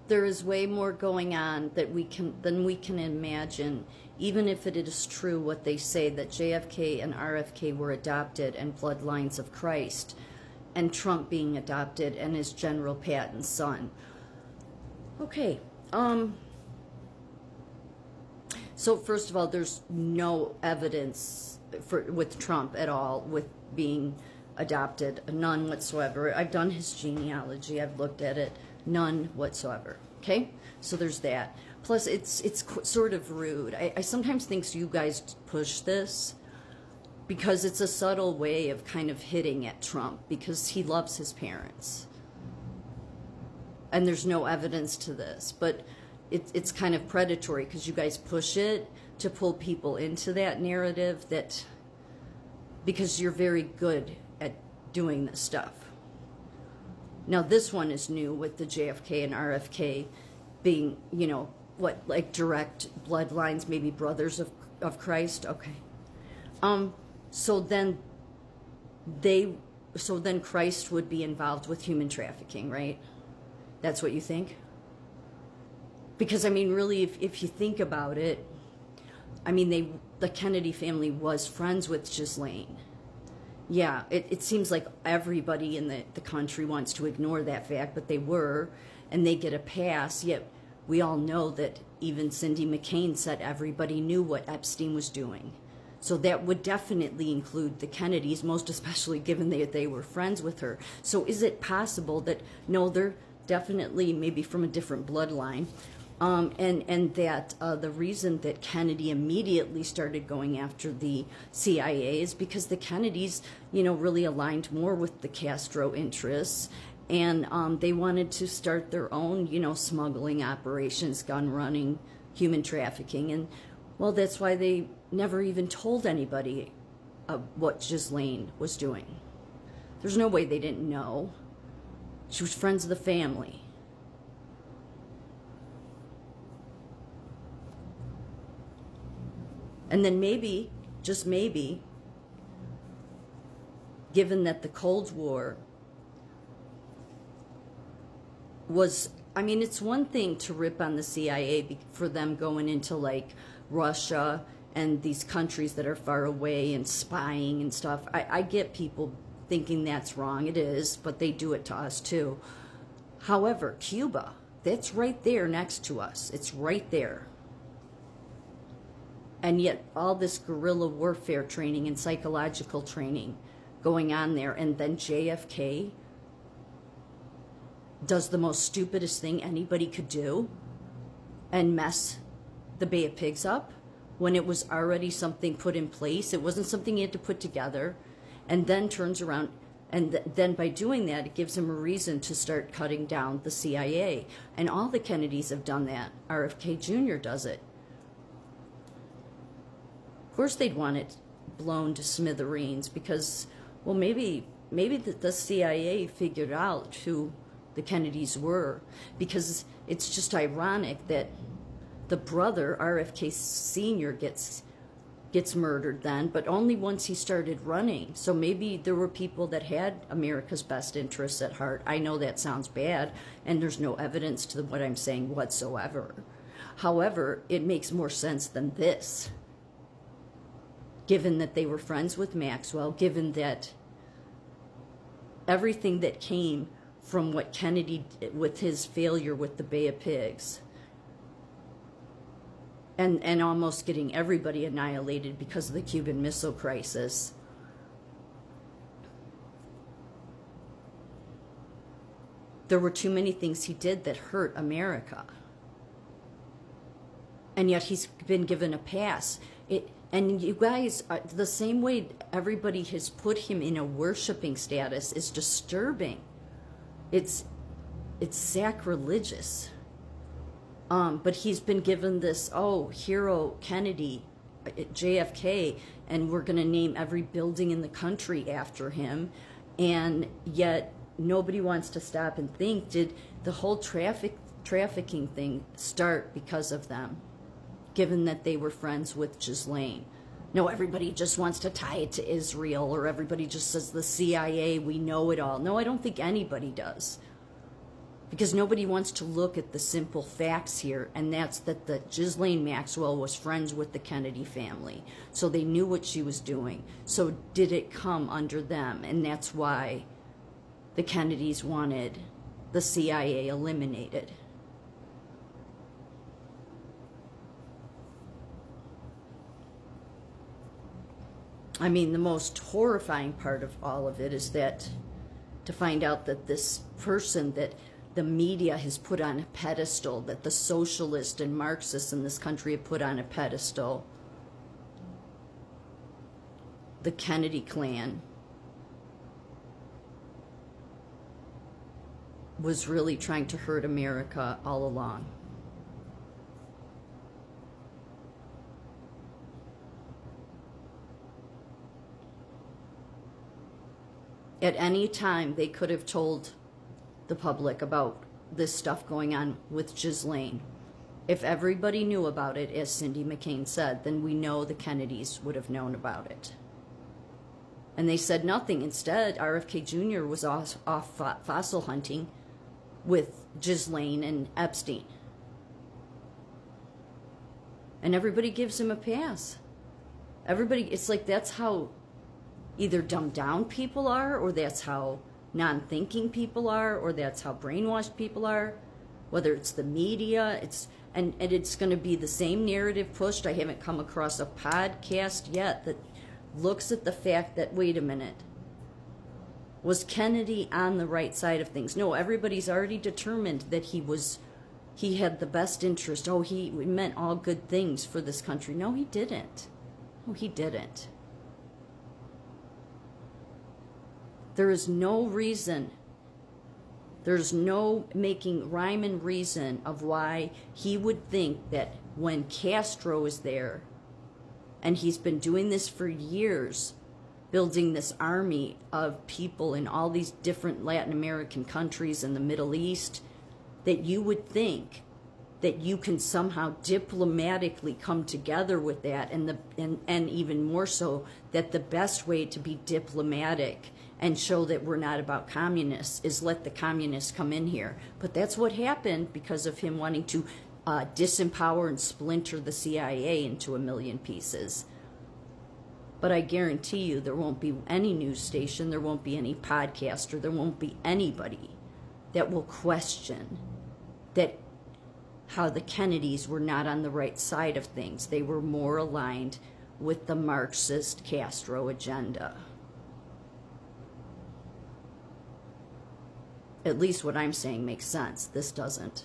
there is way more going on than we can imagine, even if it is true what they say, that JFK and RFK were adopted and bloodlines of Christ, and Trump being adopted and is General Patton's son. Okay, so first of all, there's no evidence with Trump at all with being adopted, none whatsoever. I've done his genealogy, I've looked at it, none whatsoever. Okay, so there's that. Plus, it's sort of rude. I sometimes think you guys push this because it's a subtle way of kind of hitting at Trump because he loves his parents. And there's no evidence to this, but it's kind of predatory because you guys push it to pull people into that narrative, that because you're very good at doing this stuff. Now this one is new with the JFK and RFK being, you know, what, like direct bloodlines, maybe brothers of Christ. Okay. So then Christ would be involved with human trafficking, right? That's what you think? Because I mean, really, if you think about it, I mean, the Kennedy family was friends with Ghislaine. Yeah, it seems like everybody in the country wants to ignore that fact, but they were, and they get a pass, yet we all know that even Cindy McCain said everybody knew what Epstein was doing. So that would definitely include the Kennedys, most especially given they were friends with her. So is it possible that, no, they're definitely maybe from a different bloodline, and that the reason that Kennedy immediately started going after the CIA is because the Kennedys, you know, really aligned more with the Castro interests, and they wanted to start their own, you know, smuggling operations, gun running, human trafficking, and well, that's why they never even told anybody what Ghislaine was doing. There's no way they didn't know. She was friends of the family. And then maybe, just maybe, given that the Cold War was, I mean, it's one thing to rip on the CIA for them going into like Russia and these countries that are far away and spying and stuff. I get people thinking that's wrong. It is, but they do it to us too. However, Cuba, that's right there next to us. It's right there. And yet all this guerrilla warfare training and psychological training going on there, and then JFK does the most stupidest thing anybody could do and mess the Bay of Pigs up when it was already something put in place. It wasn't something he had to put together, and then turns around, and then by doing that, it gives him a reason to start cutting down the CIA. And all the Kennedys have done that. RFK Jr. does it. Of course they'd want it blown to smithereens because, well, maybe the CIA figured out who the Kennedys were, because it's just ironic that the brother, RFK Sr., gets murdered then, but only once he started running. So maybe there were people that had America's best interests at heart. I know that sounds bad, and there's no evidence to what I'm saying whatsoever. However, it makes more sense than this, given that they were friends with Maxwell, given that everything that came from what Kennedy did with his failure with the Bay of Pigs, and almost getting everybody annihilated because of the Cuban Missile Crisis. There were too many things he did that hurt America. And yet he's been given a pass. And you guys, the same way everybody has put him in a worshiping status is disturbing. It's sacrilegious. But he's been given this, hero Kennedy, JFK, and we're going to name every building in the country after him. And yet nobody wants to stop and think, did the whole trafficking thing start because of them, given that they were friends with Ghislaine? No, everybody just wants to tie it to Israel, or everybody just says the CIA, we know it all. No, I don't think anybody does. Because nobody wants to look at the simple facts here, and that's that the Ghislaine Maxwell was friends with the Kennedy family. So they knew what she was doing. So did it come under them? And that's why the Kennedys wanted the CIA eliminated. I mean, the most horrifying part of all of it is that to find out that this person that the media has put on a pedestal, that the socialists and Marxists in this country have put on a pedestal, the Kennedy clan, was really trying to hurt America all along. At any time, they could have told the public about this stuff going on with Ghislaine. If everybody knew about it, as Cindy McCain said, then we know the Kennedys would have known about it. And they said nothing. Instead, RFK Jr. was off fossil hunting with Ghislaine and Epstein. And everybody gives him a pass. Everybody, it's like that's how either dumbed down people are, or that's how non-thinking people are, or that's how brainwashed people are. Whether it's the media, and it's going to be the same narrative pushed. I haven't come across a podcast yet that looks at the fact that, wait a minute, was Kennedy on the right side of things? No, everybody's already determined that he had the best interest. Oh, he meant all good things for this country. No, he didn't. No, he didn't. There is no reason, there's no making rhyme and reason of why he would think that when Castro is there, and he's been doing this for years, building this army of people in all these different Latin American countries and the Middle East, that you would think that you can somehow diplomatically come together with that, and even more so, that the best way to be diplomatic and show that we're not about communists is let the communists come in here. But that's what happened because of him wanting to disempower and splinter the CIA into a million pieces. But I guarantee you there won't be any news station, there won't be any podcaster, there won't be anybody that will question that how the Kennedys were not on the right side of things. They were more aligned with the Marxist Castro agenda. At least what I'm saying makes sense. This doesn't.